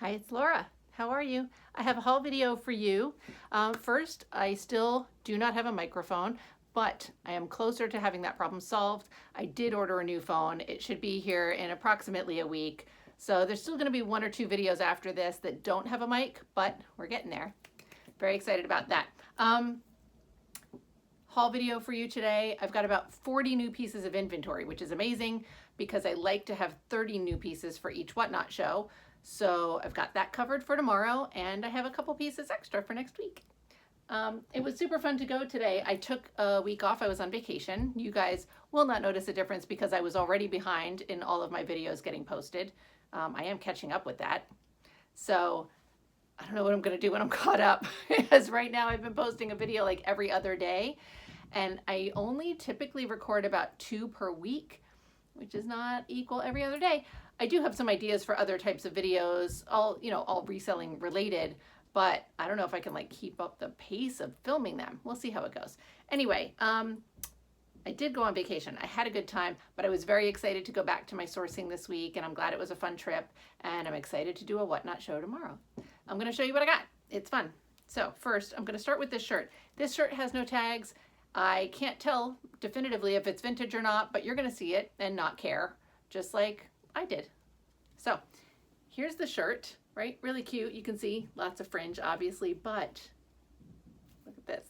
Hi, it's Laura. How are you? I have a haul video for you. First, I still do not have a microphone, but I am closer to having that problem solved. I did order a new phone. It should be here in approximately a week. So there's still going to be one or two videos after this that don't have a mic, but we're getting there. Very excited about that. Haul video for you today. I've got about 40 new pieces of inventory, which is amazing because I like to have 30 new pieces for each Whatnot show. So I've got that covered for tomorrow, and I have a couple pieces extra for next week. It was super fun to go today. I took a week off. I was on vacation. You guys will not notice a difference because I was already behind in all of my videos getting posted. I am catching up with that. So I don't know what I'm going to do when I'm caught up because right now I've been posting a video like every other day, and I only typically record about 2 per week, which is not equal every other day. I do have some ideas for other types of videos, all reselling related, but I don't know if I can like keep up the pace of filming them. We'll see how it goes. Anyway, I did go on vacation. I had a good time, but I was very excited to go back to my sourcing this week, and I'm glad it was a fun trip, and I'm excited to do a Whatnot show tomorrow. I'm going to show you what I got. It's fun. So first, I'm going to start with this shirt. This shirt has no tags. I can't tell definitively if it's vintage or not, but you're going to see it and not care, just like I did. So here's the shirt, right? Really cute. You can see lots of fringe, obviously, but look at this.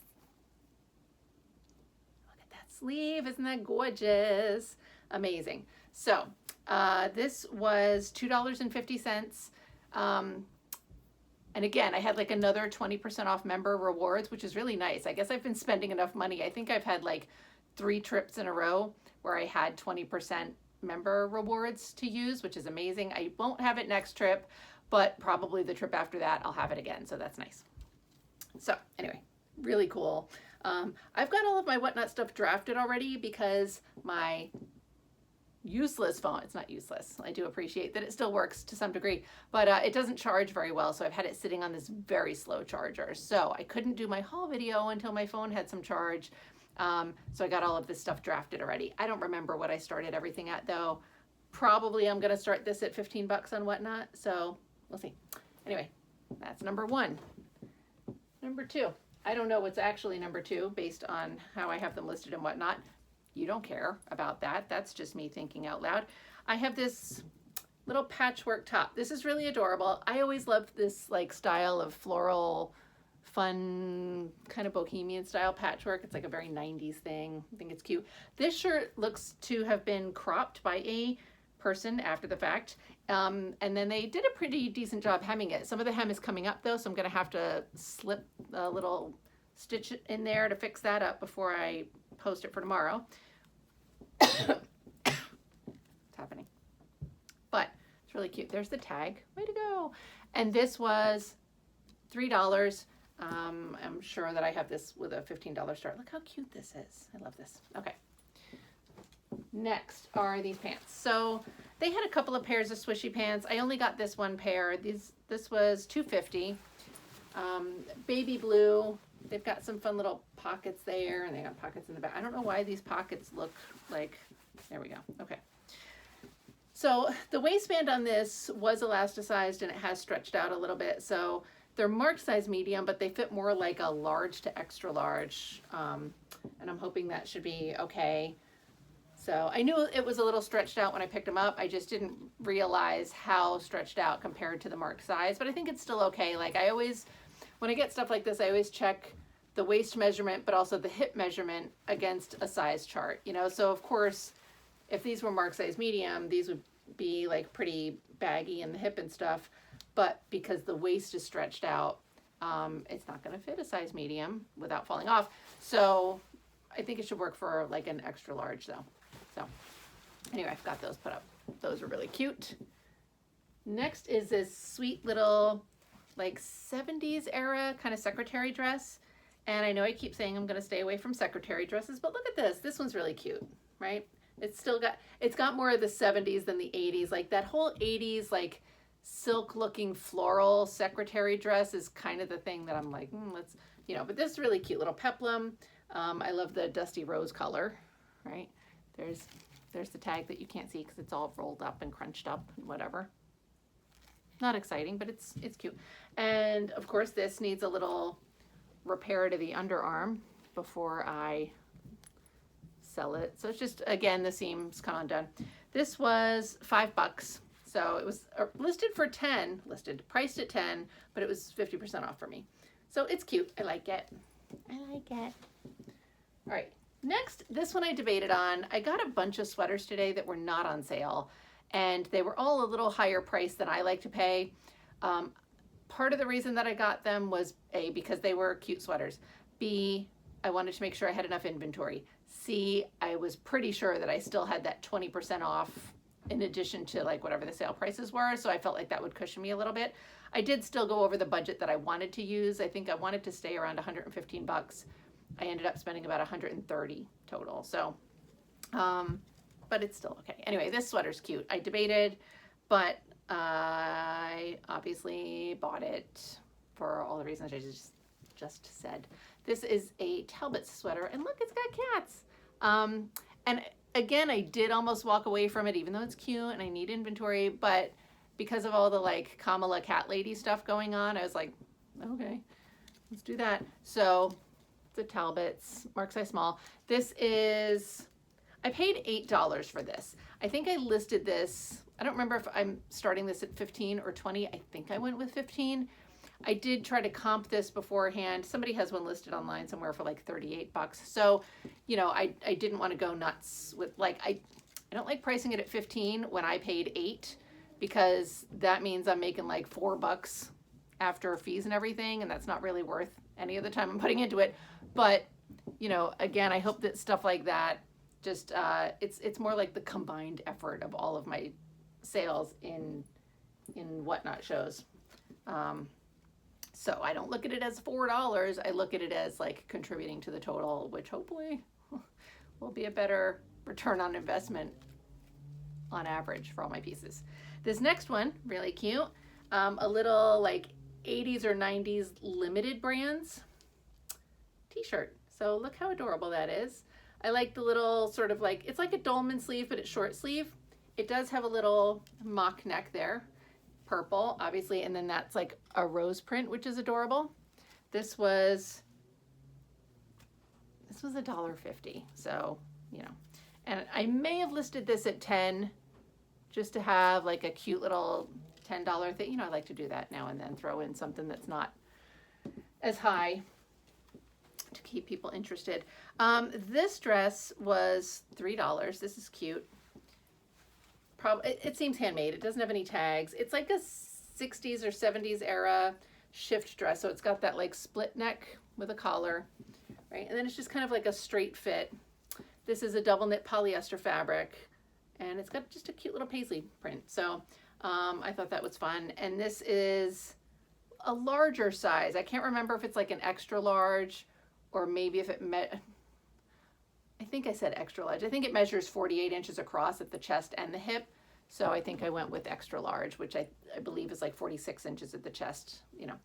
Look at that sleeve. Isn't that gorgeous? Amazing. So this was $2.50. And again, I had like another 20% off member rewards, which is really nice. I guess I've been spending enough money. I think I've had like 3 trips in a row where I had 20% member rewards to use, which is amazing. I won't have it next trip, but probably the trip after that, I'll have it again. So that's nice. So anyway, really cool. I've got all of my Whatnot stuff drafted already because my useless phone, it's not useless. I do appreciate that it still works to some degree, but it doesn't charge very well. So I've had it sitting on this very slow charger. So I couldn't do my haul video until my phone had some charge. So I got all of this stuff drafted already. I don't remember what I started everything at though. Probably I'm going to start this at 15 bucks on Whatnot. So we'll see. Anyway, that's number 1. Number 2. I don't know what's actually number 2 based on how I have them listed in Whatnot. You don't care about that. That's just me thinking out loud. I have this little patchwork top. This is really adorable. I always loved this like style of floral, fun, kind of bohemian style patchwork. It's like a very 90s thing. I think it's cute. This shirt looks to have been cropped by a person after the fact. And then they did a pretty decent job hemming it. Some of the hem is coming up though, so I'm gonna have to slip a little stitch in there to fix that up before I post it for tomorrow. It's happening. But it's really cute. There's the tag. Way to go. And this was $3. I'm sure that I have this with a $15 start. Look how cute this is. I love this. Okay. Next are these pants. So they had a couple of pairs of swishy pants. I only got this one pair. This was $2.50. Baby blue. They've got some fun little pockets there, and they got pockets in the back. I don't know why these pockets look like, there we go. Okay. So the waistband on this was elasticized and it has stretched out a little bit. So they're marked size medium, but they fit more like a large to extra large. And I'm hoping that should be okay. So I knew it was a little stretched out when I picked them up. I just didn't realize how stretched out compared to the marked size, but I think it's still okay. Like I always, when I get stuff like this, I always check the waist measurement, but also the hip measurement against a size chart, you know? So of course, if these were marked size medium, these would be like pretty baggy in the hip and stuff. But because the waist is stretched out, it's not gonna fit a size medium without falling off. So I think it should work for like an extra large though. So anyway, I've got those put up. Those are really cute. Next is this sweet little like 70s era kind of secretary dress. And I know I keep saying I'm going to stay away from secretary dresses, but look at this. This one's really cute, right? It's got more of the 70s than the 80s. Like that whole 80s, like silk looking floral secretary dress is kind of the thing that I'm like, let's, but this is really cute little peplum. I love the dusty rose color, right? There's the tag that you can't see because it's all rolled up and crunched up and whatever. Not exciting, but it's cute. And of course this needs a little repair to the underarm before I sell it. So it's just, again, the seam's kind of done. This was $5. So it was listed for 10, priced at 10, but it was 50% off for me. So it's cute. I like it. I like it. All right. Next, this one I debated on. I got a bunch of sweaters today that were not on sale, and they were all a little higher price than I like to pay. Part of the reason that I got them was A, because they were cute sweaters. B, I wanted to make sure I had enough inventory. C, I was pretty sure that I still had that 20% off in addition to like whatever the sale prices were. So I felt like that would cushion me a little bit. I did still go over the budget that I wanted to use. I think I wanted to stay around 115 bucks. I ended up spending about 130 total. So, but it's still okay. Anyway, this sweater's cute. I debated, but I obviously bought it for all the reasons I just said. This is a Talbot sweater, and look, it's got cats. And again, I did almost walk away from it, even though it's cute and I need inventory, but because of all the like Kamala cat lady stuff going on, I was like, okay, let's do that. So the Talbots, mark size small. This is, I paid $8 for this. I think I listed this, I don't remember if I'm starting this at 15 or 20. I think I went with 15. I did try to comp this beforehand. Somebody has one listed online somewhere for like 38 bucks. So, you know, I didn't want to go nuts with like, I don't like pricing it at 15 when I paid 8, because that means I'm making like $4 after fees and everything. And that's not really worth any of the time I'm putting into it. But, you know, again, I hope that stuff like that just, it's more like the combined effort of all of my sales in Whatnot shows. So I don't look at it as $4. I look at it as like contributing to the total, which hopefully will be a better return on investment on average for all my pieces. This next one, really cute. A little like 80s or 90s limited brands t-shirt. So look how adorable that is. I like the little sort of like, it's like a dolman sleeve, but it's short sleeve. It does have a little mock neck there. Purple, obviously, and then that's like a rose print, which is adorable. This was $1.50, so, you know. And I may have listed this at 10 just to have like a cute little $10 thing. You know, I like to do that now and then, throw in something that's not as high to keep people interested. This dress was $3. This is cute. It seems handmade. It doesn't have any tags. It's like a 60s or 70s era shift dress. So it's got that like split neck with a collar, right? And then it's just kind of like a straight fit. This is a double knit polyester fabric, and it's got just a cute little paisley print. So I thought that was fun. And this is a larger size. I can't remember if it's like an extra large or maybe if it I think I said extra large. I think it measures 48 inches across at the chest and the hip. So I think I went with extra large, which I believe is like 46 inches at the chest, you know.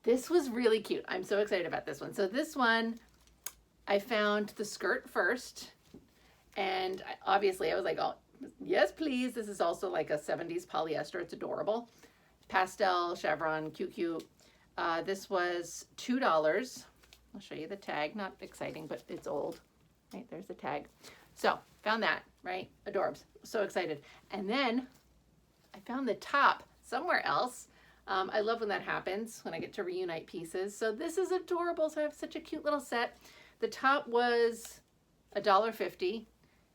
This was really cute. I'm so excited about this one. So this one, I found the skirt first. And obviously I was like, oh, yes, please. This is also like a 70s polyester. It's adorable. Pastel, chevron, cute. This was $2. I'll show you the tag. Not exciting, but it's old. Right, there's the tag. So found that, right? Adorbs. So excited. And then I found the top somewhere else. I love when that happens, when I get to reunite pieces. So this is adorable. So I have such a cute little set. The top was $1.50.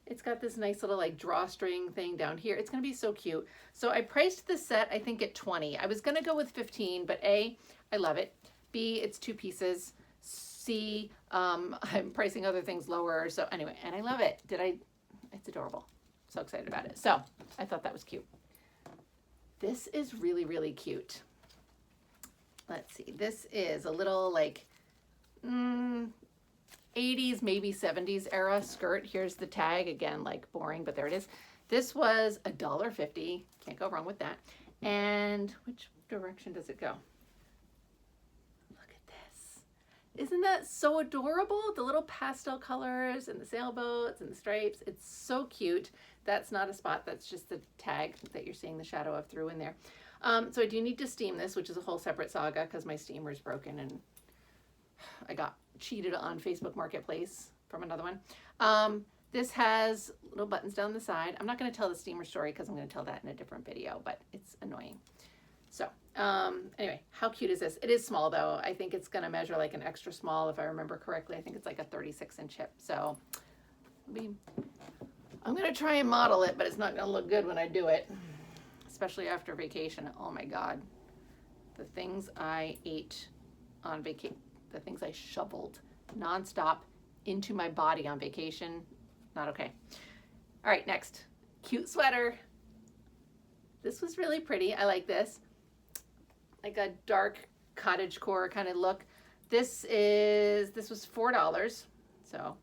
It's got this nice little like drawstring thing down here. It's going to be so cute. So I priced the set, I think, at 20. I was going to go with 15, but A, I love it. B, it's 2 pieces. C, I'm pricing other things lower. So anyway, and I love it. It's adorable. So excited about it. So I thought that was cute. This is really, really cute. Let's see. This is a little like 80s, maybe 70s era skirt. Here's the tag. Again, like boring, but there it is. This was $1.50. Can't go wrong with that. And which direction does it go? Isn't that so adorable? The little pastel colors and the sailboats and the stripes. It's so cute. That's not a spot. That's just the tag that you're seeing the shadow of through in there. So I do need to steam this, which is a whole separate saga because my steamer's broken and I got cheated on Facebook Marketplace from another one. This has little buttons down the side. I'm not going to tell the steamer story because I'm going to tell that in a different video, but it's annoying. So anyway, how cute is this? It is small though. I think it's going to measure like an extra small if I remember correctly. I think it's like a 36-inch hip. So I'm going to try and model it, but it's not going to look good when I do it, especially after vacation. Oh my God. The things I ate on vacation, the things I shoveled nonstop into my body on vacation, not okay. All right, next, cute sweater. This was really pretty. I like this. Like a dark cottagecore kind of look. This was $4. So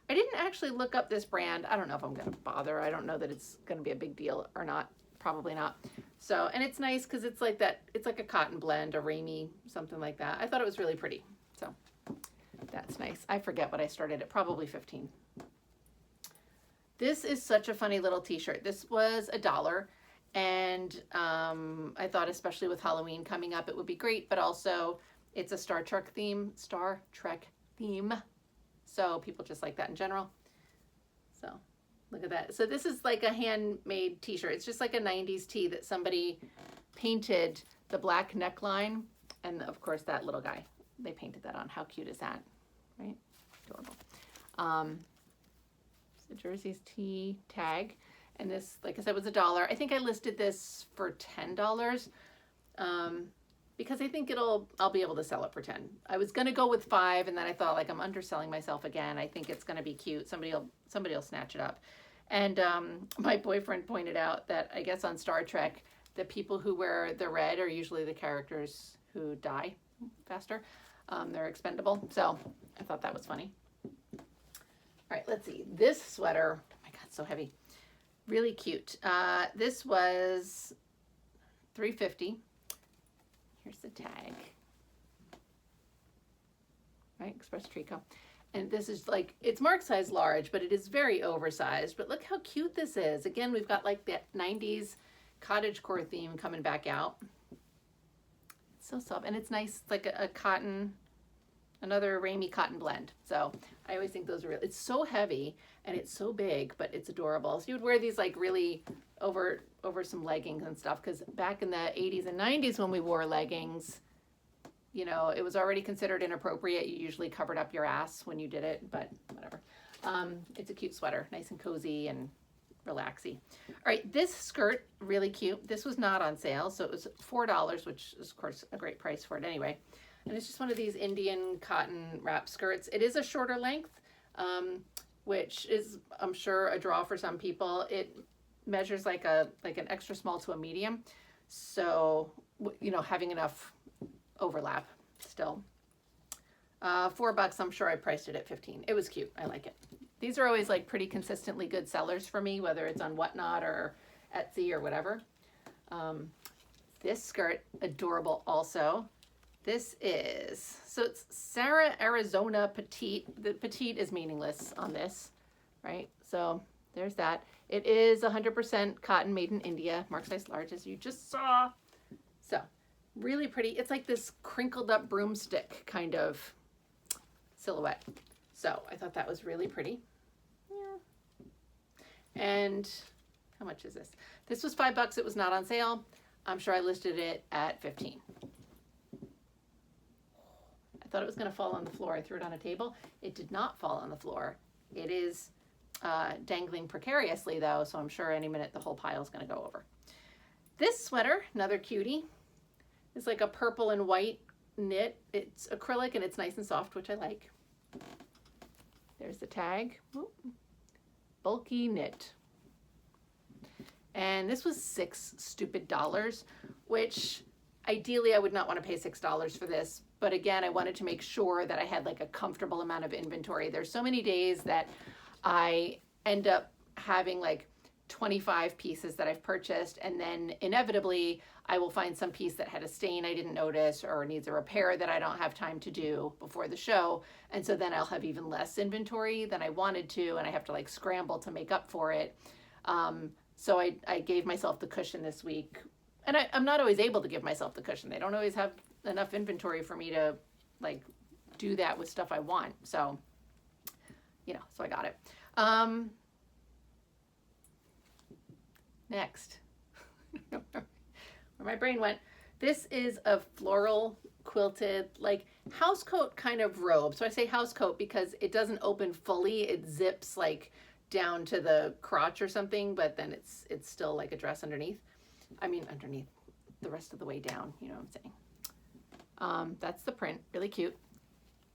I didn't actually look up this brand. I don't know if I'm gonna bother. I don't know that it's gonna be a big deal or not. Probably not. So, and it's nice because it's like that, it's like a cotton blend, a Ramie, something like that. I thought it was really pretty. So that's nice. I forget what I started at, probably 15. This is such a funny little t-shirt. This was $1. And I thought especially with Halloween coming up, it would be great, but also it's a Star Trek theme. So people just like that in general. So look at that. So this is like a handmade t-shirt. It's just like a 90s tee that somebody painted the black neckline. And of course that little guy, they painted that on. How cute is that? Right? Adorable. The Jersey's tee tag. And this, like I said, was $1. I think I listed this for $10 because I think I'll be able to sell it for 10. I was going to go with 5, and then I thought, like, I'm underselling myself again. I think it's going to be cute. Somebody will snatch it up. And my boyfriend pointed out that I guess on Star Trek, the people who wear the red are usually the characters who die faster. They're expendable. So I thought that was funny. All right, let's see. This sweater, oh my God, so heavy. Really cute. This was $3.50. Here's the tag. Right, Express Trico. And this is like, it's marked size large, but it is very oversized. But look how cute this is. Again, we've got like that 90s cottagecore theme coming back out. It's so soft. And it's nice. It's like a cotton, another Ramie cotton blend. So I always think those are real. It's so heavy and it's so big, but it's adorable. So you would wear these like really over some leggings and stuff, because back in the 80s and 90s when we wore leggings, you know, it was already considered inappropriate. You usually covered up your ass when you did it, but whatever. It's a cute sweater, nice and cozy and relaxy. All right, this skirt, really cute. This was not on sale, so it was $4, which is of course a great price for it anyway. And it's just one of these Indian cotton wrap skirts. It is a shorter length, which is, I'm sure, a draw for some people. It measures like an extra small to a medium. So, you know, having enough overlap still. $4, I'm sure I priced it at 15. It was cute. I like it. These are always like pretty consistently good sellers for me, whether it's on Whatnot or Etsy or whatever. This skirt, adorable also. This is, so it's Sarah Arizona Petite. The petite is meaningless on this, right? So there's that. It is 100% cotton made in India, marked size large, as you just saw. So really pretty. It's like this crinkled up broomstick kind of silhouette. So I thought that was really pretty. Yeah. And how much is this? This was $5. It was not on sale. I'm sure I listed it at 15. Thought it was going to fall on the floor. I threw it on a table. It did not fall on the floor. It is dangling precariously though, so I'm sure any minute the whole pile is going to go over. This sweater, another cutie, is like a purple and white knit. It's acrylic and it's nice and soft, which I like. There's the tag. Ooh. Bulky knit. And this was $6 stupid, which ideally I would not want to pay $6 for this. But again, I wanted to make sure that I had like a comfortable amount of inventory. There's so many days that I end up having like 25 pieces that I've purchased, and then inevitably I will find some piece that had a stain I didn't notice or needs a repair that I don't have time to do before the show. And so then I'll have even less inventory than I wanted to, and I have to like scramble to make up for it. So I gave myself the cushion this week and I'm not always able to give myself the cushion. They don't always have enough inventory for me to like do that with stuff I want. So, you know, so I got it. Next, where my brain went. This is a floral quilted like house coat kind of robe. So I say house coat because it doesn't open fully. It zips like down to the crotch or something, but then it's still like a dress underneath. I mean, underneath the rest of the way down, you know what I'm saying? That's the print, really cute.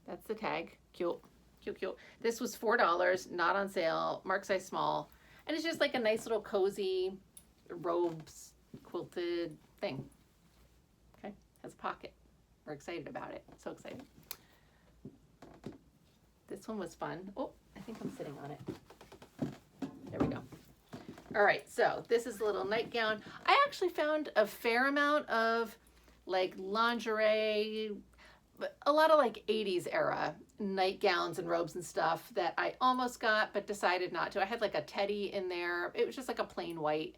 That's the tag, cute, cute, cute. This was $4, not on sale, mark size small. And it's just like a nice little cozy robes quilted thing. Okay, has a pocket. We're excited about it, so excited. This one was fun. Oh, I think I'm sitting on it. There we go. All right, so this is a little nightgown. I actually found a fair amount of like lingerie, a lot of like 80s era nightgowns and robes and stuff that I almost got but decided not to. I had like a teddy in there. It was just like a plain white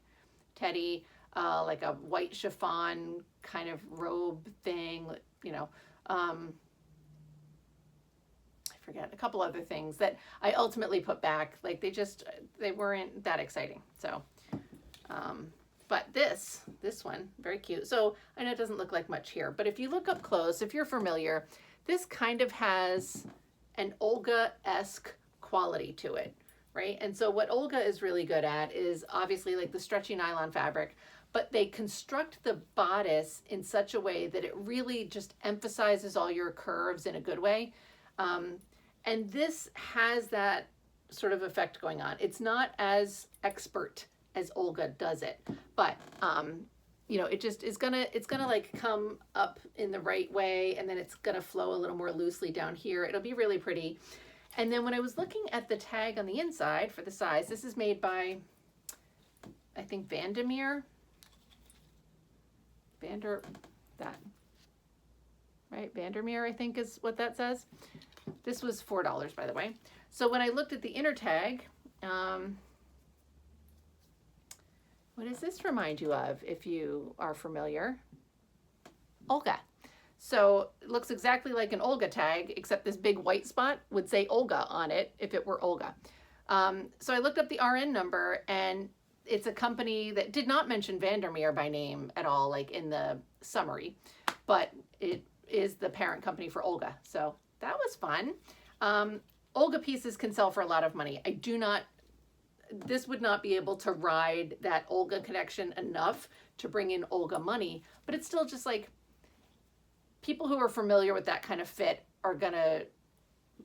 teddy, like a white chiffon kind of robe thing, you know. Forget a couple other things that I ultimately put back. Like they weren't that exciting. So, but this one, very cute. So I know it doesn't look like much here, but if you look up close, if you're familiar, this kind of has an Olga-esque quality to it, right? And so what Olga is really good at is obviously like the stretchy nylon fabric, but they construct the bodice in such a way that it really just emphasizes all your curves in a good way. And this has that sort of effect going on. It's not as expert as Olga does it, but you know, it just is it's gonna like come up in the right way, and then it's gonna flow a little more loosely down here. It'll be really pretty. And then when I was looking at the tag on the inside for the size, this is made by, I think, Vandermeer. Vandermeer, I think is what that says. This was $4, by the way. So when I looked at the inner tag, what does this remind you of if you are familiar? Olga. So it looks exactly like an Olga tag, except this big white spot would say Olga on it if it were Olga. So I looked up the RN number, and it's a company that did not mention Vandermeer by name at all, like in the summary, but it is the parent company for Olga. So that was fun. Olga pieces can sell for a lot of money. This would not be able to ride that Olga connection enough to bring in Olga money, but it's still just like people who are familiar with that kind of fit are gonna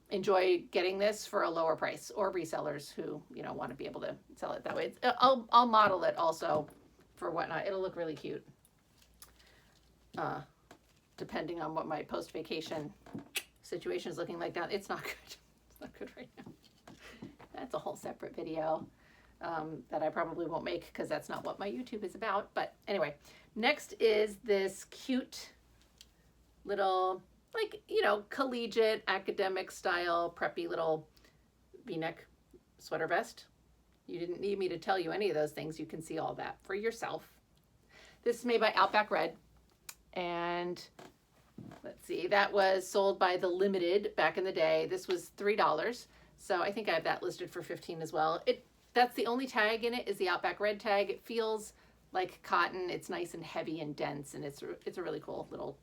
enjoy getting this for a lower price, or resellers who, you know, want to be able to sell it that way. I'll model it also for whatnot. It'll look really cute. Depending on what my post-vacation situation is looking like down. It's not good. It's not good right now. That's a whole separate video that I probably won't make because that's not what my YouTube is about. But anyway, next is this cute little, like, you know, collegiate, academic style, preppy little V-neck sweater vest. You didn't need me to tell you any of those things. You can see all that for yourself. This is made by Outback Red. And let's see, that was sold by the Limited back in the day. This was $3. So I think I have that listed for $15 as well. That's the only tag in it, is the Outback Red tag. It feels like cotton. It's nice and heavy and dense, and it's a really cool little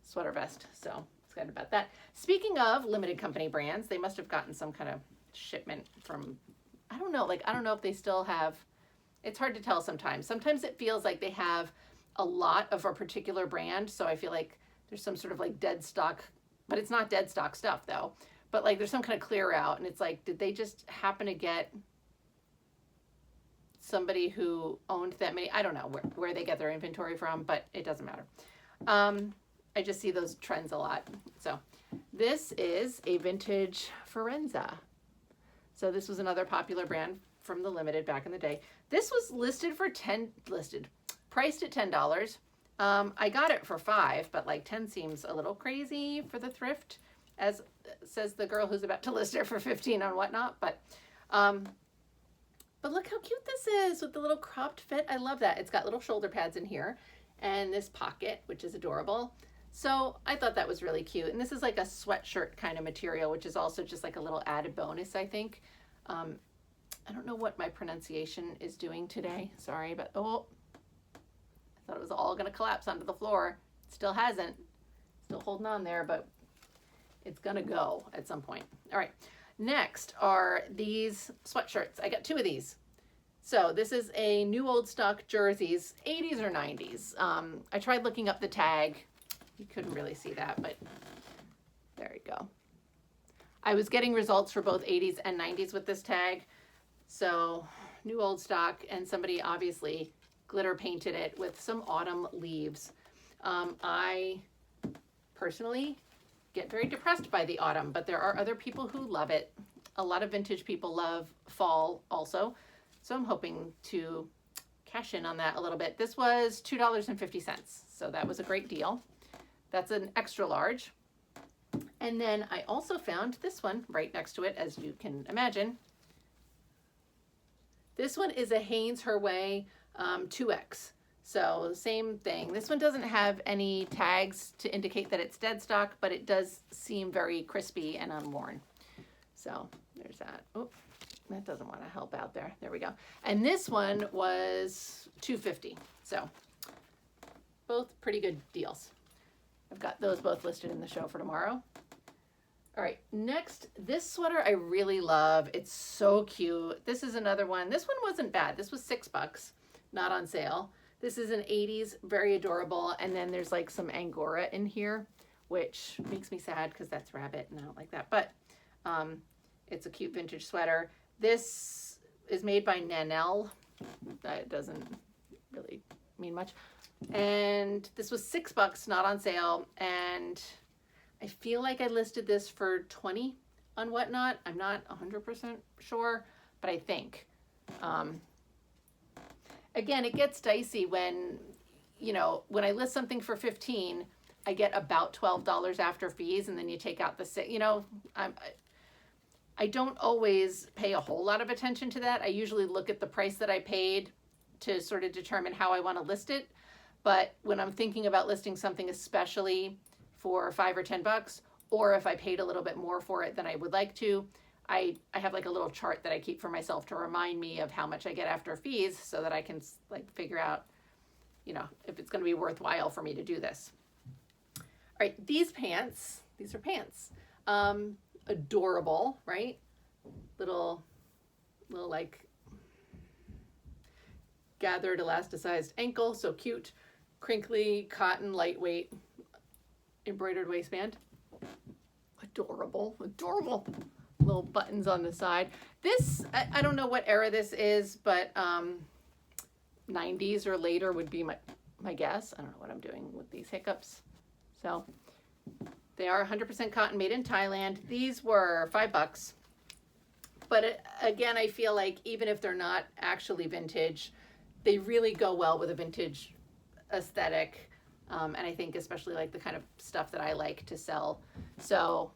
sweater vest. So excited about that. Speaking of limited company brands, they must have gotten some kind of shipment from, I don't know if they still have, it's hard to tell sometimes. Sometimes it feels like they have a lot of a particular brand, so I feel like there's some sort of like dead stock, but it's not dead stock stuff though. But like there's some kind of clear out, and it's like, did they just happen to get somebody who owned that many? I don't know where they get their inventory from, but it doesn't matter. I just see those trends a lot. So this is a vintage Forenza. So this was another popular brand from the Limited back in the day. This was priced at $10. I got it for $5, but like 10 seems a little crazy for the thrift, as says the girl who's about to list it for 15 on Whatnot. But But look how cute this is with the little cropped fit. I love that. It's got little shoulder pads in here and this pocket, which is adorable. So I thought that was really cute. And this is like a sweatshirt kind of material, which is also just like a little added bonus, I think. I don't know what my pronunciation is doing today. Sorry, but oh, I thought it was all gonna collapse onto the floor. Still hasn't. Still holding on there, but it's gonna go at some point. All right, next are these sweatshirts. I got 2 of these. So this is a new old stock jerseys, 80s or 90s. I tried looking up the tag. You couldn't really see that, but there you go. I was getting results for both 80s and 90s with this tag. So new old stock, and somebody obviously glitter painted it with some autumn leaves. I personally get very depressed by the autumn, but there are other people who love it. A lot of vintage people love fall also. So I'm hoping to cash in on that a little bit. This was $2.50. So that was a great deal. That's an extra large. And then I also found this one right next to it, as you can imagine. This one is a Hanes Her Way 2X. So same thing. This one doesn't have any tags to indicate that it's dead stock, but it does seem very crispy and unworn. So there's that. Oh, that doesn't want to help out there. There we go. And this one was $2.50. So both pretty good deals. I've got those both listed in the show for tomorrow. All right, next, this sweater I really love. It's so cute. This is another one. This one wasn't bad. This was $6, not on sale. This is an 80s, very adorable. And then there's like some Angora in here, which makes me sad because that's rabbit and I don't like that. But it's a cute vintage sweater. This is made by Nanelle. That doesn't really mean much. And this was $6, not on sale. And I feel like I listed this for 20 on Whatnot. I'm not 100% sure, but I think. Again, it gets dicey when, you know, when I list something for 15, I get about $12 after fees, and then you take out the $6. You know, I don't always pay a whole lot of attention to that. I usually look at the price that I paid to sort of determine how I want to list it. But when I'm thinking about listing something, especially for $5 or $10, or if I paid a little bit more for it than I would like to, I have like a little chart that I keep for myself to remind me of how much I get after fees, so that I can like figure out, you know, if it's going to be worthwhile for me to do this. All right, these are pants. Adorable, right? Little like gathered elasticized ankle, so cute. Crinkly cotton, lightweight, embroidered waistband. Adorable. Little buttons on the side. This, I don't know what era this is, but 90s or later would be my guess. I don't know what I'm doing with these hiccups. So they are 100% cotton, made in Thailand. These were $5. But again, I feel like even if they're not actually vintage, they really go well with a vintage aesthetic. And I think especially like the kind of stuff that I like to sell. So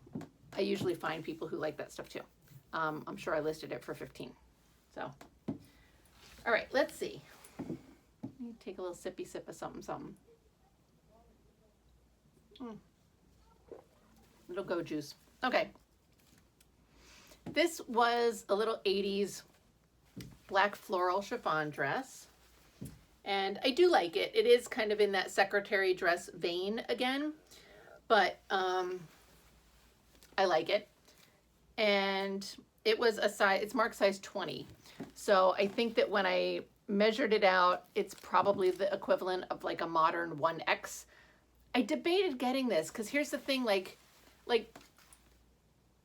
I usually find people who like that stuff too. I'm sure I listed it for 15. So, all right, let's see. Let me take a little sippy sip of something. Little go juice. Okay. This was a little 80s black floral chiffon dress. And I do like it. It is kind of in that secretary dress vein again, but I like it. And it was a size, it's marked size 20. So I think that when I measured it out, it's probably the equivalent of like a modern 1X. I debated getting this because here's the thing, like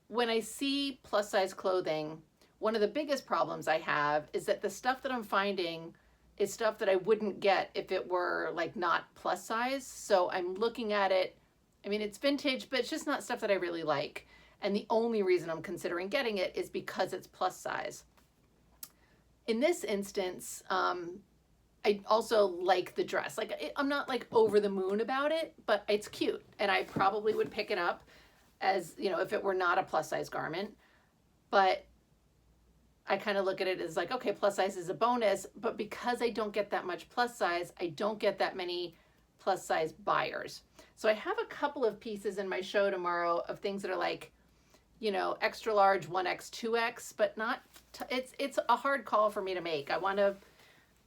when I see plus size clothing, one of the biggest problems I have is that the stuff that I'm finding is stuff that I wouldn't get if it were like not plus size. So I'm looking at it, I mean, it's vintage, but it's just not stuff that I really like. And the only reason I'm considering getting it is because it's plus size. In this instance, I also like the dress. Like I'm not like over the moon about it, but it's cute. And I probably would pick it up as, you know, if it were not a plus size garment. But I kind of look at it as like, okay, plus size is a bonus, but because I don't get that much plus size, I don't get that many plus size buyers. So I have a couple of pieces in my show tomorrow of things that are like, you know, extra large 1X, 2X, but not, it's a hard call for me to make. I want to,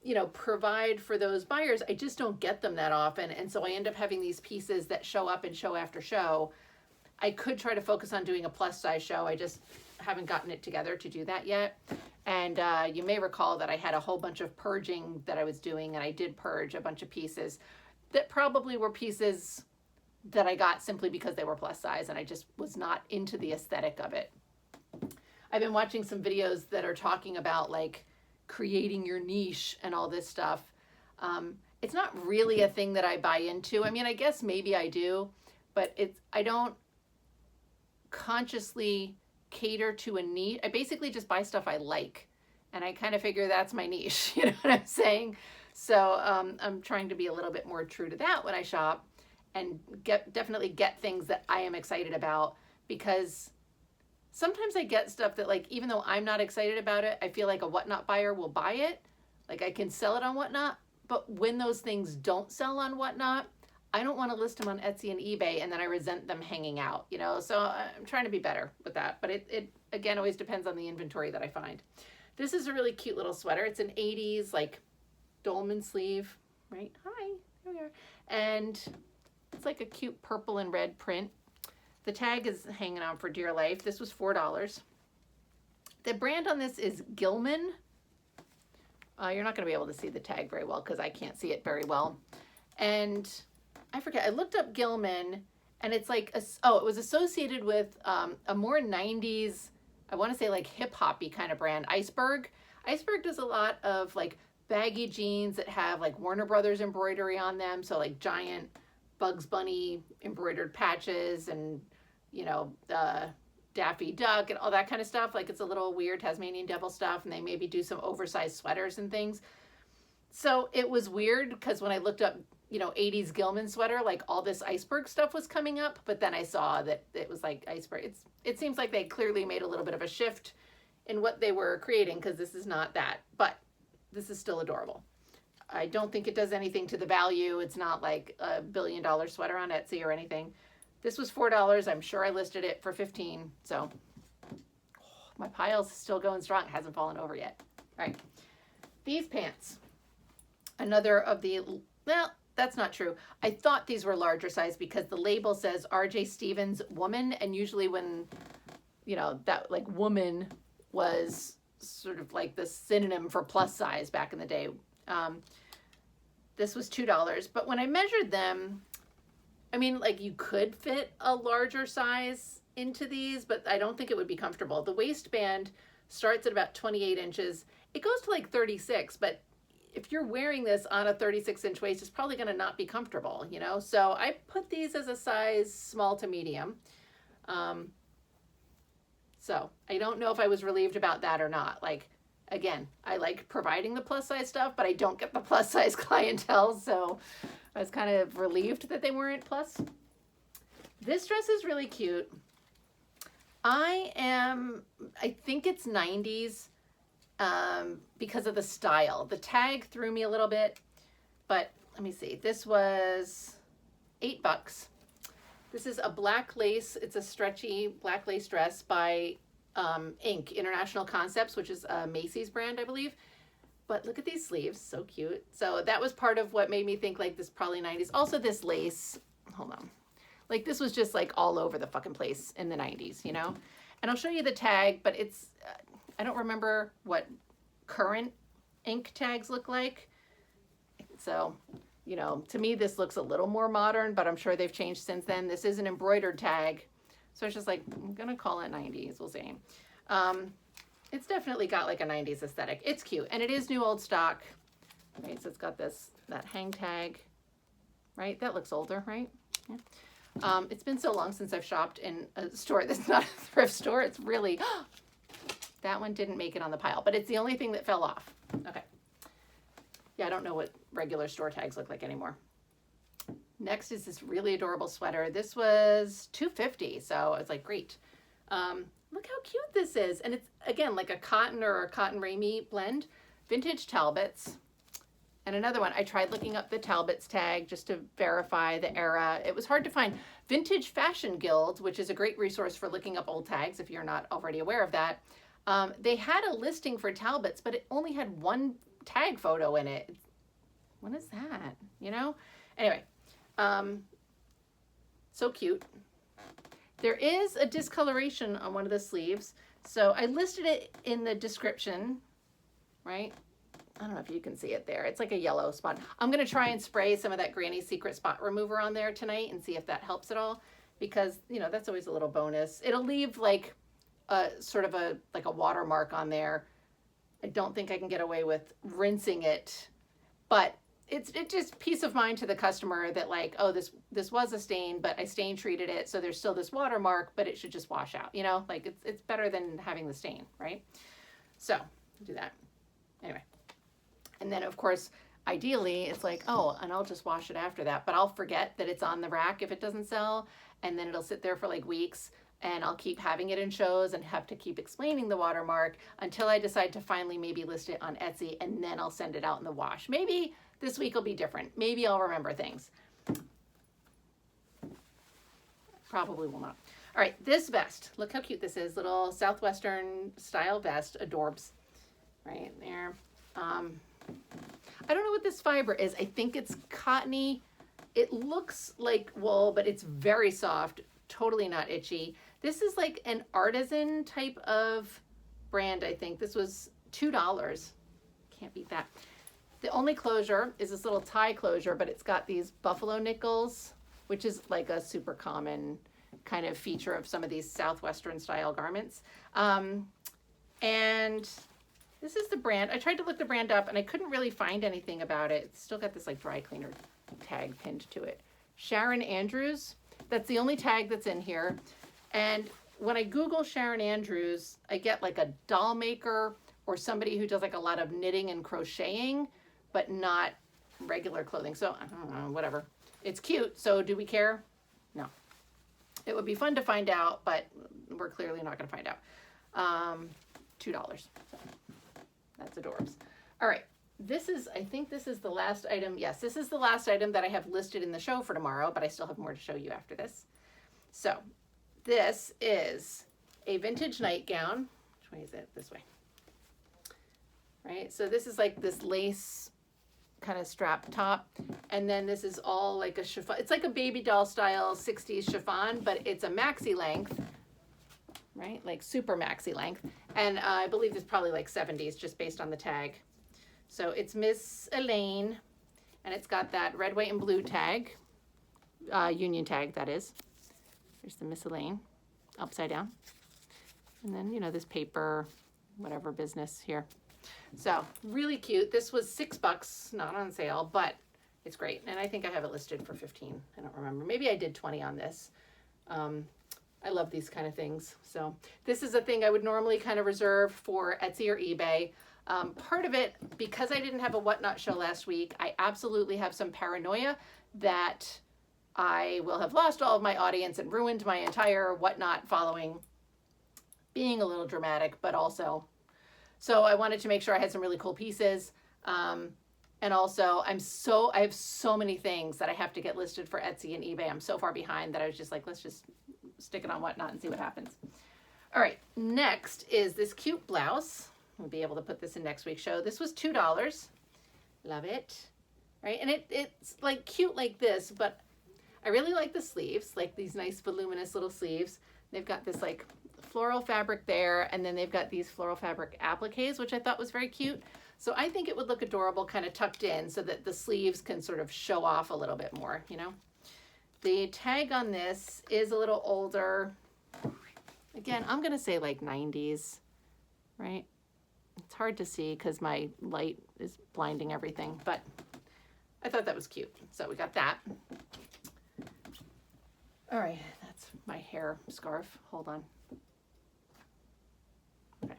you know, provide for those buyers. I just don't get them that often. And so I end up having these pieces that show up in show after show. I could try to focus on doing a plus size show. I just haven't gotten it together to do that yet. And you may recall that I had a whole bunch of purging that I was doing, and I did purge a bunch of pieces that probably were pieces that I got simply because they were plus size, and I just was not into the aesthetic of it. I've been watching some videos that are talking about like creating your niche and all this stuff. It's not really a thing that I buy into. I mean, I guess maybe I do, but I don't consciously cater to a niche. I basically just buy stuff I like, and I kind of figure that's my niche. You know what I'm saying? So I'm trying to be a little bit more true to that when I shop, and definitely get things that I am excited about, because sometimes I get stuff that, like, even though I'm not excited about it, I feel like a Whatnot buyer will buy it. Like, I can sell it on Whatnot, but when those things don't sell on Whatnot, I don't want to list them on Etsy and eBay, and then I resent them hanging out, you know? So I'm trying to be better with that, but it again, always depends on the inventory that I find. This is a really cute little sweater. It's an 80s, like, dolman sleeve, right? Hi, there we are. And it's like a cute purple and red print. The tag is hanging on for dear life. This was $4. The brand on this is Gilman. You're not going to be able to see the tag very well because I can't see it very well. And I forget, I looked up Gilman, and it's like, it was associated with a more 90s, I want to say like hip-hoppy kind of brand, Iceberg. Iceberg does a lot of like baggy jeans that have like Warner Brothers embroidery on them. So like giant Bugs Bunny embroidered patches, and, you know, Daffy Duck and all that kind of stuff. Like, it's a little weird Tasmanian Devil stuff, and they maybe do some oversized sweaters and things. So it was weird because when I looked up, you know, 80s Gilman sweater, like all this Iceberg stuff was coming up, but then I saw that it was like Iceberg. It seems like they clearly made a little bit of a shift in what they were creating, because this is not that, but this is still adorable. I don't think it does anything to the value. It's not like a $1 billion sweater on Etsy or anything. This was $4. I'm sure I listed it for $15. So my pile's still going strong. It hasn't fallen over yet. All right. These pants, another of the, well, that's not true. I thought these were larger size because the label says RJ Stevens woman. And usually when, you know, that like woman was sort of like the synonym for plus size back in the day. This was $2, but when I measured them, I mean, like, you could fit a larger size into these, but I don't think it would be comfortable. The waistband starts at about 28 inches. It goes to like 36, but if you're wearing this on a 36-inch waist, it's probably going to not be comfortable, you know? So I put these as a size small to medium. So I don't know if I was relieved about that or not. Like, again, I like providing the plus size stuff, but I don't get the plus size clientele, so I was kind of relieved that they weren't plus. This dress is really cute. I think it's 90s because of the style. The tag threw me a little bit, but let me see. This was $8. This is a black lace. It's a stretchy black lace dress by Inc. International Concepts, which is a Macy's brand, I believe. But look at these sleeves, so cute. So that was part of what made me think like this probably 90s. Also this lace, hold on. Like this was just like all over the fucking place in the 90s, you know? And I'll show you the tag, but it's, I don't remember what current Inc. tags look like. So, you know, to me this looks a little more modern, but I'm sure they've changed since then. This is an embroidered tag. So it's just like, I'm gonna call it 90s, we'll see. It's definitely got like a 90s aesthetic. It's cute, and it is new old stock. Right, so it's got that hang tag, right? That looks older, right? Yeah. It's been so long since I've shopped in a store that's not a thrift store. It's really, that one didn't make it on the pile, but it's the only thing that fell off. Okay. Yeah, I don't know what regular store tags look like anymore. Next is this really adorable sweater. This was $2.50, so it's like great. Look how cute this is. And it's, again, like a cotton or a cotton Ramie blend. Vintage Talbots. And another one, I tried looking up the Talbots tag just to verify the era. It was hard to find. Vintage Fashion Guild, which is a great resource for looking up old tags if you're not already aware of that. They had a listing for Talbots, but it only had one tag photo in it. What is that? You know? Anyway, so cute. There is a discoloration on one of the sleeves. So I listed it in the description, right? I don't know if you can see it there. It's like a yellow spot. I'm going to try and spray some of that Granny Secret spot remover on there tonight and see if that helps at all, because, you know, that's always a little bonus. It'll leave like a sort of a watermark on there. I don't think I can get away with rinsing it, but it's just peace of mind to the customer that like, oh, this was a stain, but I stain treated it, so there's still this watermark, but it should just wash out, you know, like it's better than having the stain, right? So do that anyway. And then of course, ideally it's like, oh, and I'll just wash it after that, but I'll forget that it's on the rack if it doesn't sell, and then it'll sit there for like weeks, and I'll keep having it in shows and have to keep explaining the watermark until I decide to finally maybe list it on Etsy, and then I'll send it out in the wash. Maybe this week will be different. Maybe I'll remember things. Probably will not. All right, this vest. Look how cute this is. Little Southwestern style vest. Adorbs. Right there. I don't know what this fiber is. I think it's cottony. It looks like wool, but it's very soft. Totally not itchy. This is like an artisan type of brand, I think. This was $2. Can't beat that. The only closure is this little tie closure, but it's got these buffalo nickels, which is like a super common kind of feature of some of these Southwestern style garments. And this is the brand. I tried to look the brand up and I couldn't really find anything about it. It's still got this like dry cleaner tag pinned to it. Sharon Andrews. That's the only tag that's in here. And when I Google Sharon Andrews, I get like a doll maker or somebody who does like a lot of knitting and crocheting, but not regular clothing. So I don't know, whatever. It's cute. So do we care? No. It would be fun to find out, but we're clearly not going to find out. $2. So that's adorbs. All right. I think this is the last item. Yes, this is the last item that I have listed in the show for tomorrow, but I still have more to show you after this. So this is a vintage nightgown. Which way is it? This way. Right? So this is like this lace kind of strap top. And then this is all like a chiffon. It's like a baby doll style 60s chiffon, but it's a maxi length, right? Like super maxi length. And I believe it's probably like 70s just based on the tag. So it's Miss Elaine, and it's got that red, white, and blue tag, union tag, that is. There's the Miss Elaine, upside down. And then, you know, this paper, whatever business here. So really cute. This was $6, not on sale, but it's great. And I think I have it listed for 15. I don't remember. Maybe I did 20 on this. I love these kind of things. So this is a thing I would normally kind of reserve for Etsy or eBay. Part of it, because I didn't have a Whatnot show last week, I absolutely have some paranoia that I will have lost all of my audience and ruined my entire Whatnot following, being a little dramatic, but also, so I wanted to make sure I had some really cool pieces. And also I have so many things that I have to get listed for Etsy and eBay. I'm so far behind that I was just like, let's just stick it on Whatnot and see what happens. All right, next is this cute blouse. We'll be able to put this in next week's show. This was $2. Love it. Right? And it's like cute like this, but I really like the sleeves, like these nice voluminous little sleeves. They've got this like floral fabric there, and then they've got these floral fabric appliques, which I thought was very cute. So I think it would look adorable kind of tucked in so that the sleeves can sort of show off a little bit more, you know? The tag on this is a little older. Again, I'm going to say like 90s, right? It's hard to see because my light is blinding everything, but I thought that was cute. So we got that. All right, that's my hair scarf. Hold on. Okay.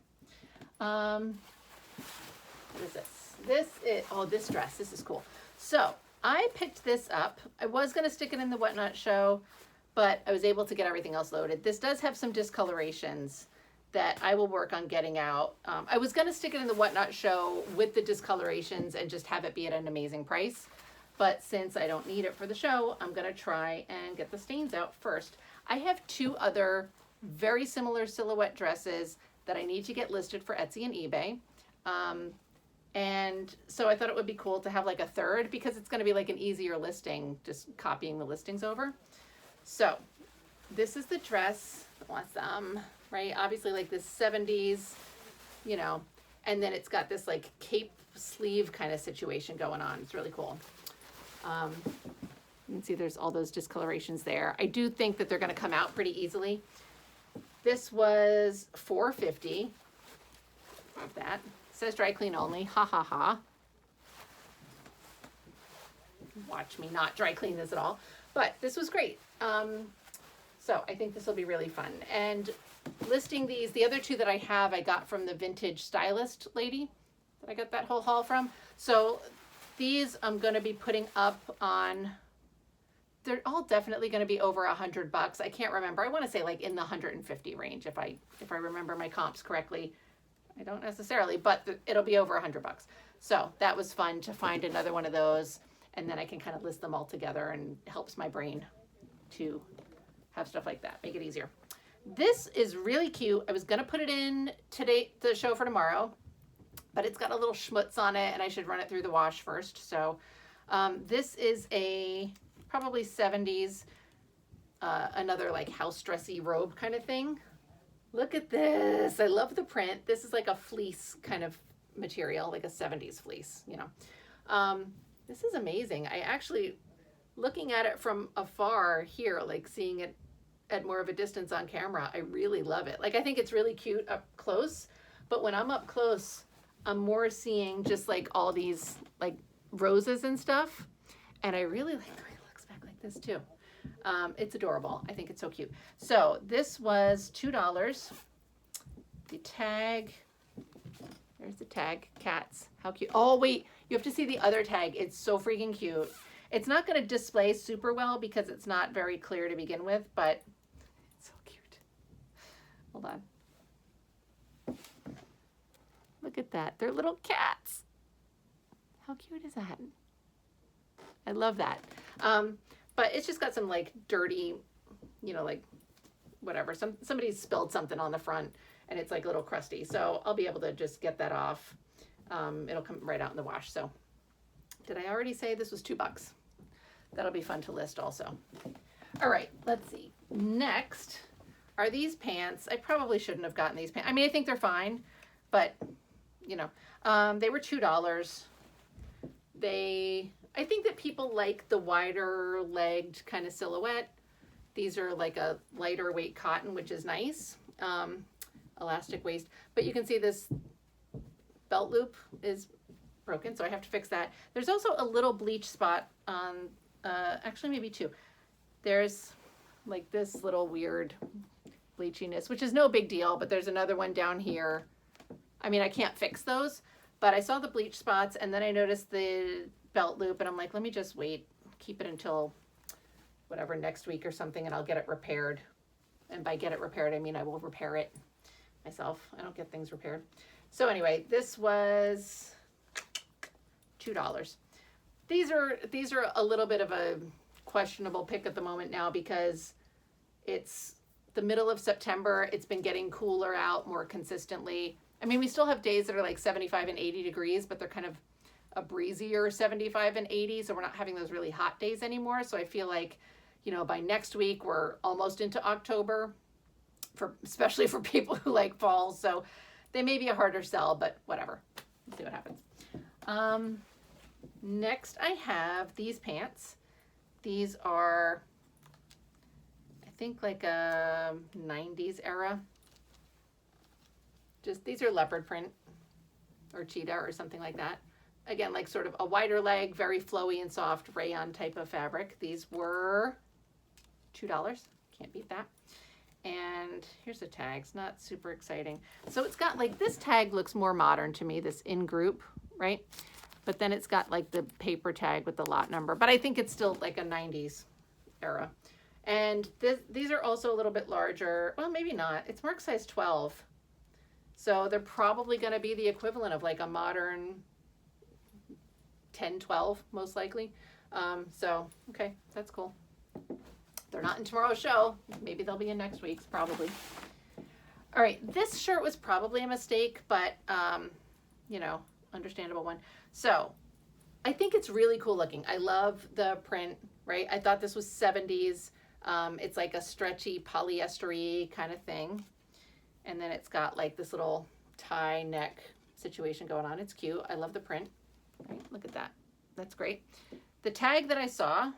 What is this? This is, oh, this dress. This is cool. So I picked this up. I was going to stick it in the Whatnot show, but I was able to get everything else loaded. This does have some discolorations. that I will work on getting out. I was going to stick it in the Whatnot show with the discolorations and just have it be at an amazing price. But since I don't need it for the show, I'm going to try and get the stains out first. I have 2 other very similar silhouette dresses that I need to get listed for Etsy and eBay. And so I thought it would be cool to have like a third, because it's going to be like an easier listing, just copying the listings over. So this is the dress. Awesome, right? Obviously like this 70s, you know, and then it's got this like cape sleeve kind of situation going on. It's really cool. You can see there's all those discolorations there. I do think that they're going to come out pretty easily. This was $4.50. That it says dry clean only. Ha ha ha. Watch me not dry clean this at all. But this was great. So I think this will be really fun. And listing these, the other 2 that I have, I got from the vintage stylist lady that I got that whole haul from. So these I'm going to be putting up on, they're all definitely going to be over $100. I can't remember. I want to say like in the 150 range if I remember my comps correctly. I don't necessarily, but it'll be over $100. So that was fun to find another one of those, and then I can kind of list them all together, and helps my brain to have stuff like that, make it easier. This is really cute. I was going to put it in today, the show for tomorrow, but it's got a little schmutz on it and I should run it through the wash first. So this is a probably 70s, another like house dressy robe kind of thing. Look at this. I love the print. This is like a fleece kind of material, like a 70s fleece, you know. This is amazing. I actually, looking at it from afar here, like seeing it at more of a distance on camera, I really love it. Like I think it's really cute up close, but when I'm up close, I'm more seeing just like all these like roses and stuff. And I really like the way it looks back like this too. It's adorable. I think it's so cute. So this was $2. The tag, there's the tag, cats. How cute. Oh wait, you have to see the other tag. It's so freaking cute. It's not going to display super well because it's not very clear to begin with, but it's so cute. Hold on. Look at that. They're little cats. How cute is that? I love that. But it's just got some like dirty, you know, like whatever. Somebody spilled something on the front and it's like a little crusty. So I'll be able to just get that off. It'll come right out in the wash. So did I already say this was $2? That'll be fun to list also. All right, let's see. Next are these pants. I probably shouldn't have gotten these pants. I mean, I think they're fine, but you know, they were $2. I think that people like the wider legged kind of silhouette. These are like a lighter weight cotton, which is nice. Elastic waist, but you can see this belt loop is broken, so I have to fix that. There's also a little bleach spot on, actually maybe 2. There's like this little weird bleachiness, which is no big deal, but there's another one down here. I mean, I can't fix those, but I saw the bleach spots and then I noticed the belt loop and I'm like, let me just wait, keep it until whatever, next week or something, and I'll get it repaired. And by get it repaired, I mean I will repair it myself. I don't get things repaired. So anyway, this was $2. These are a little bit of a questionable pick at the moment now because it's the middle of September. It's been getting cooler out more consistently. I mean, we still have days that are like 75 and 80 degrees, but they're kind of a breezier 75 and 80. So we're not having those really hot days anymore. So I feel like, you know, by next week, we're almost into October, especially for people who like fall. So they may be a harder sell, but whatever. Let's see what happens. Next, I have these pants. These are, I think, like a 90s era. These are leopard print or cheetah or something like that. Again, like sort of a wider leg, very flowy and soft rayon type of fabric. These were $2. Can't beat that. And here's the tags, not super exciting. So it's got like, this tag looks more modern to me, this in group, right? But then it's got like the paper tag with the lot number, but I think it's still like a 90s era. And these are also a little bit larger. Well, maybe not. It's marked size 12. So they're probably going to be the equivalent of like a modern 10, 12, most likely. So, okay, that's cool. They're not in tomorrow's show. Maybe they'll be in next week's, probably. All right, this shirt was probably a mistake, but, you know, understandable one. So, I think it's really cool looking. I love the print, right? I thought this was 70s. It's like a stretchy polyester-y kind of thing. And then it's got like this little tie neck situation going on. It's cute. I love the print. Right, look at that. That's great. The tag that I saw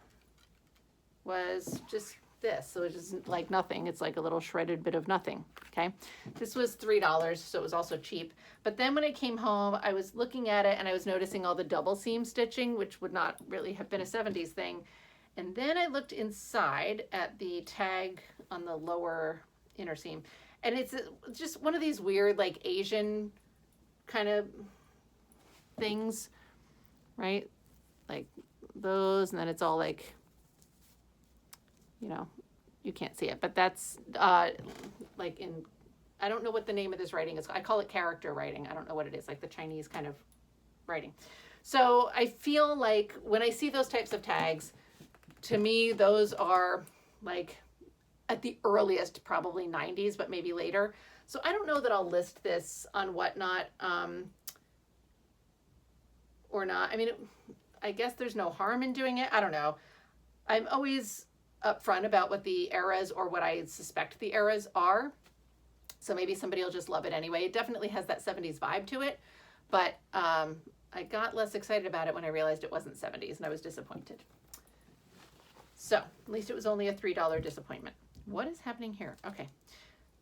was just this. So it's just like nothing. It's like a little shredded bit of nothing. Okay. This was $3, so it was also cheap. But then when I came home, I was looking at it and I was noticing all the double seam stitching, which would not really have been a 70s thing. And then I looked inside at the tag on the lower inner seam. And it's just one of these weird, like Asian kind of things, right? Like those, and then it's all like, you know, you can't see it, but that's like in, I don't know what the name of this writing is. I call it character writing. I don't know what it is, like the Chinese kind of writing. So I feel like when I see those types of tags, to me, those are like at the earliest, probably 90s, but maybe later. So I don't know that I'll list this on Whatnot or not. I mean, I guess there's no harm in doing it. I don't know. I'm always upfront about what the eras or what I suspect the eras are. So maybe somebody will just love it anyway. It definitely has that 70s vibe to it. But I got less excited about it when I realized it wasn't 70s, and I was disappointed. So at least it was only a $3 disappointment. What is happening here? Okay.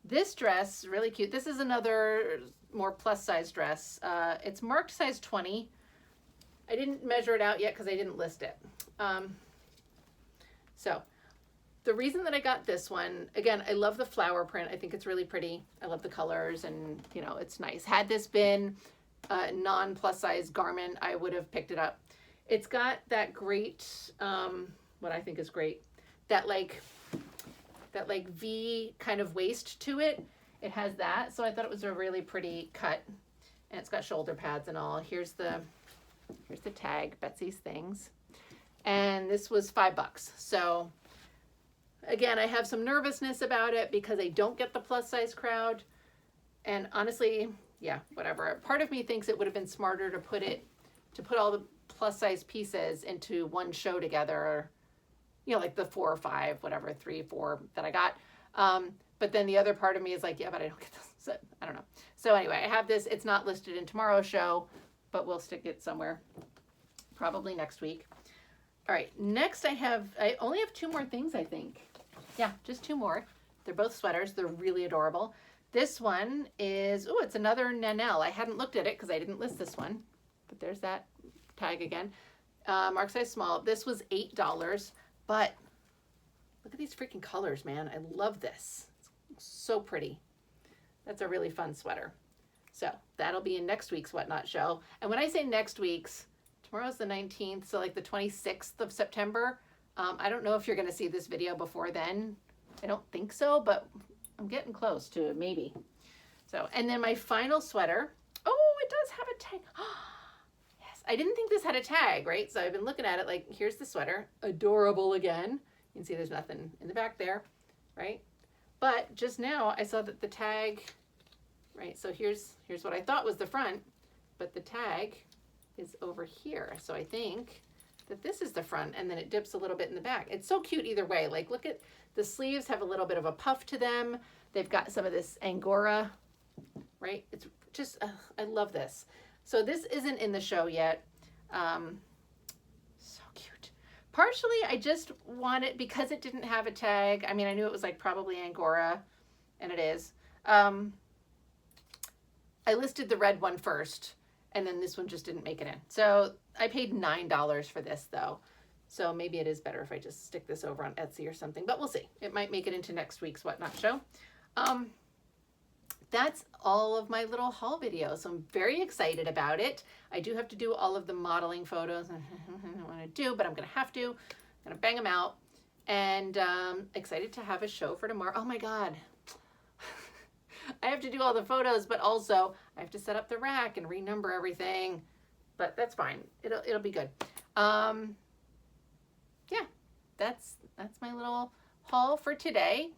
This dress, really cute. This is another more plus size dress. It's marked size 20. I didn't measure it out yet because I didn't list it. So the reason that I got this one, again, I love the flower print. I think it's really pretty. I love the colors and, you know, it's nice. Had this been a non plus size garment, I would have picked it up. It's got that great, what I think is great, that like V kind of waist to it. It has that. So I thought it was a really pretty cut, and it's got shoulder pads and all. Here's the tag, Betsy's Things. And this was $5. So again, I have some nervousness about it because I don't get the plus size crowd. And honestly, yeah, whatever. Part of me thinks it would have been smarter to put all the plus size pieces into one show together, you know, like the 4 or 5, whatever, 3, 4 that I got. But then the other part of me is like, yeah, but I don't get this. So, I don't know. So anyway, I have this. It's not listed in tomorrow's show, but we'll stick it somewhere, probably next week. All right, next I only have 2 more things, I think. Yeah, just 2 more. They're both sweaters. They're really adorable. This one is, oh, it's another Nanelle. I hadn't looked at it because I didn't list this one, but there's that tag again. Mark size small. This was $8, but look at these freaking colors, man. I love this. It's so pretty. That's a really fun sweater. So that'll be in next week's Whatnot show. And when I say next week's, tomorrow's the 19th, so like the 26th of September. I don't know if you're going to see this video before then. I don't think so, but I'm getting close to it, maybe. So, and then my final sweater. Oh, it does have a tag. Yes, I didn't think this had a tag, right? So I've been looking at it like, here's the sweater. Adorable again. You can see there's nothing in the back there, right? But just now I saw that the tag, right? So here's what I thought was the front, but the tag is over here. So I think that this is the front, and then it dips a little bit in the back. It's so cute either way. Like, look at the sleeves, have a little bit of a puff to them. They've got some of this Angora, right? It's just, I love this. So this isn't in the show yet. So cute. Partially, I just want it because it didn't have a tag. I mean, I knew it was like probably Angora, and it is. I listed the red one first, and then this one just didn't make it in. So I paid $9 for this though. So maybe it is better if I just stick this over on Etsy or something, but we'll see. It might make it into next week's Whatnot show. That's all of my little haul videos. So I'm very excited about it. I do have to do all of the modeling photos. I don't want to do, but I'm going to have to. I'm going to bang them out. And excited to have a show for tomorrow. Oh my God. I have to do all the photos, but also I have to set up the rack and renumber everything. But that's fine. It'll be good. Yeah, that's my little haul for today.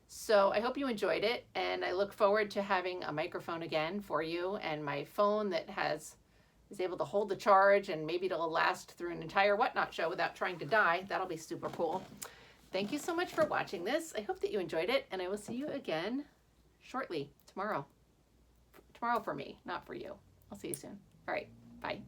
So I hope you enjoyed it, and I look forward to having a microphone again for you, and my phone that is able to hold the charge, and maybe it'll last through an entire Whatnot show without trying to die. That'll be super cool. Thank you so much for watching this. I hope that you enjoyed it, and I will see you again shortly, tomorrow. Tomorrow for me, not for you. I'll see you soon. All right, bye.